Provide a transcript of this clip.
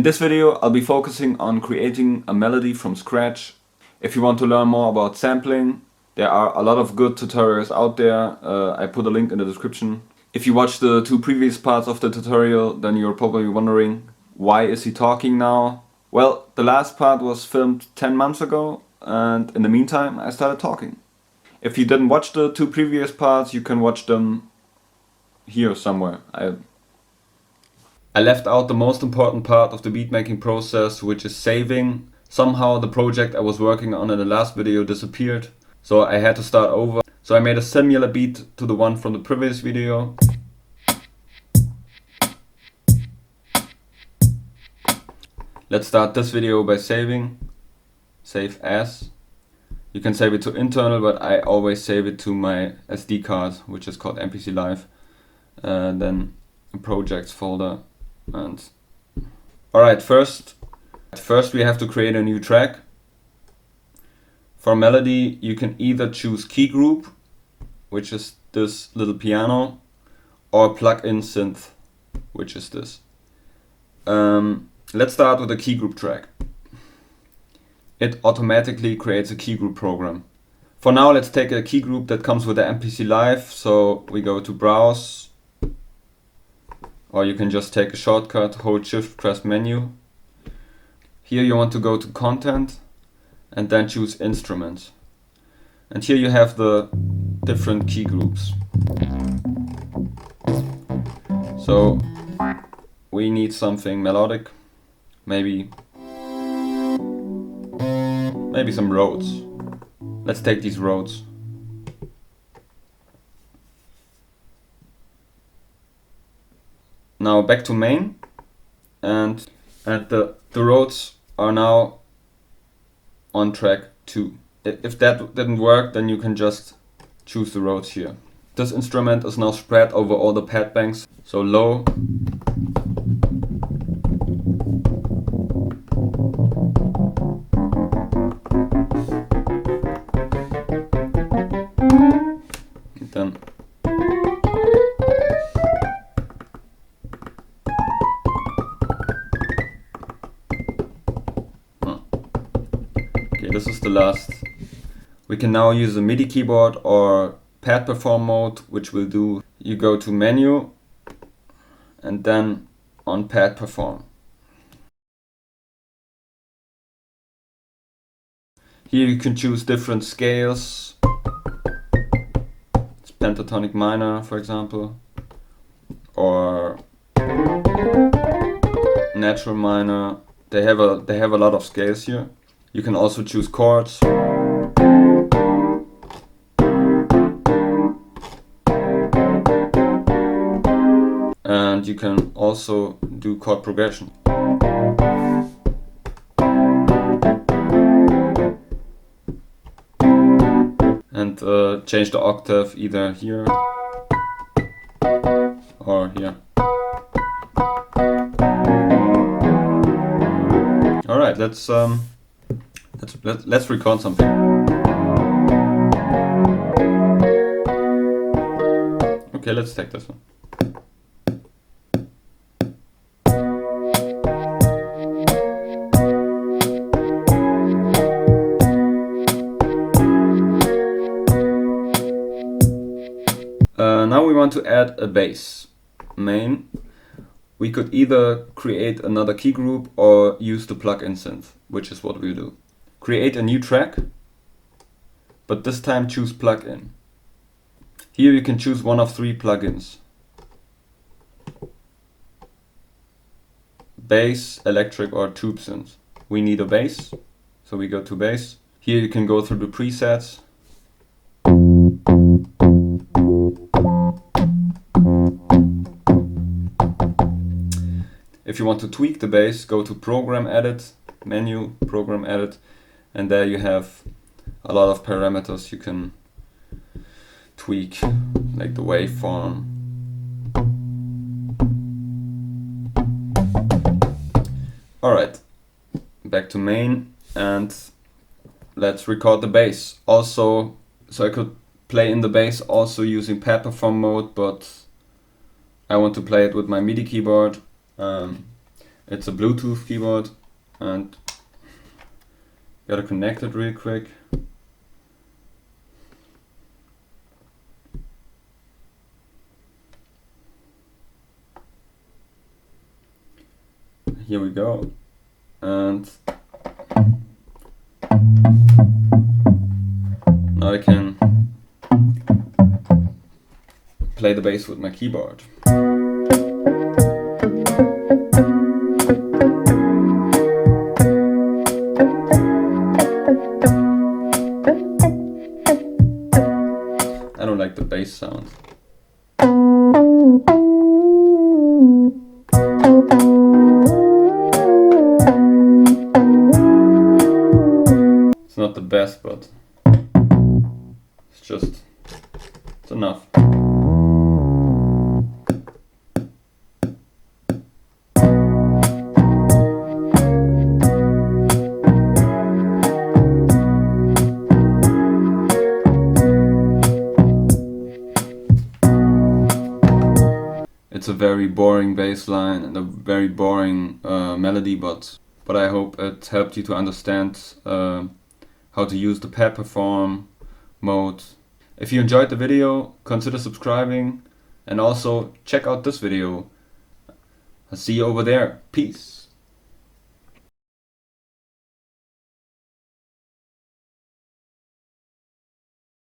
In this video I'll be focusing on creating a melody from scratch. If you want to learn more about sampling, there are a lot of good tutorials out there. I put a link in the description. If you watched the two previous parts of the tutorial, then you're probably wondering, why is he talking now? Well, the last part was filmed 10 months ago, and in the meantime I started talking. If you didn't watch the two previous parts, you can watch them here somewhere. I left out the most important part of the beatmaking process, which is saving. Somehow the project I was working on in the last video disappeared, so I had to start over. So I made a similar beat to the one from the previous video. Let's start this video by saving. Save as. You can save it to internal, but I always save it to my SD card, which is called MPC Live. Then a projects folder. And alright, first we have to create a new track. For melody you can either choose Keygroup, which is this little piano, or plug-in synth, which is this. Let's start with a Keygroup track. It automatically creates a Keygroup program. For now let's take a Keygroup that comes with the MPC Live, so we go to Browse. Or you can just take a shortcut, hold Shift, press Menu. Here you want to go to Content and then choose Instruments. And here you have the different key groups. So we need something melodic, maybe some Rhodes. Let's take these Rhodes. Now back to main, and the Rhodes are now on track 2. If that didn't work, then you can just choose the Rhodes here. This instrument is now spread over all the pad banks, so low, and then this is the last. We can now use a MIDI keyboard or pad perform mode, which will do, you go to menu and then on pad perform. Here you can choose different scales. It's pentatonic minor, for example, or natural minor. They have a lot of scales here. You can also choose chords. And you can also do chord progression. And change the octave either here or here. Alright, let's record something. Okay, let's take this one. Now we want to add a bass main. We could either create another key group or use the plug-in synth, which is what we'll do. Create a new track, but this time choose plugin. Here you can choose one of 3 plugins: bass, electric, or tube synth. We need a bass, so we go to bass. Here you can go through the presets. If you want to tweak the bass, go to Program Edit, Menu, Program Edit, and there you have a lot of parameters you can tweak, like the waveform. Alright, back to main, and let's record the bass. Also, so I could play in the bass also using pad perform mode, but I want to play it with my MIDI keyboard. It's a Bluetooth keyboard, and gotta connect it real quick. Here we go. And now I can play the bass with my keyboard. I don't like the bass sound. It's not the best, but it's enough. It's a very boring bass line and a very boring melody, but I hope it helped you to understand how to use the pad perform mode. If you enjoyed the video, consider subscribing, and also check out this video. I'll see you over there. Peace.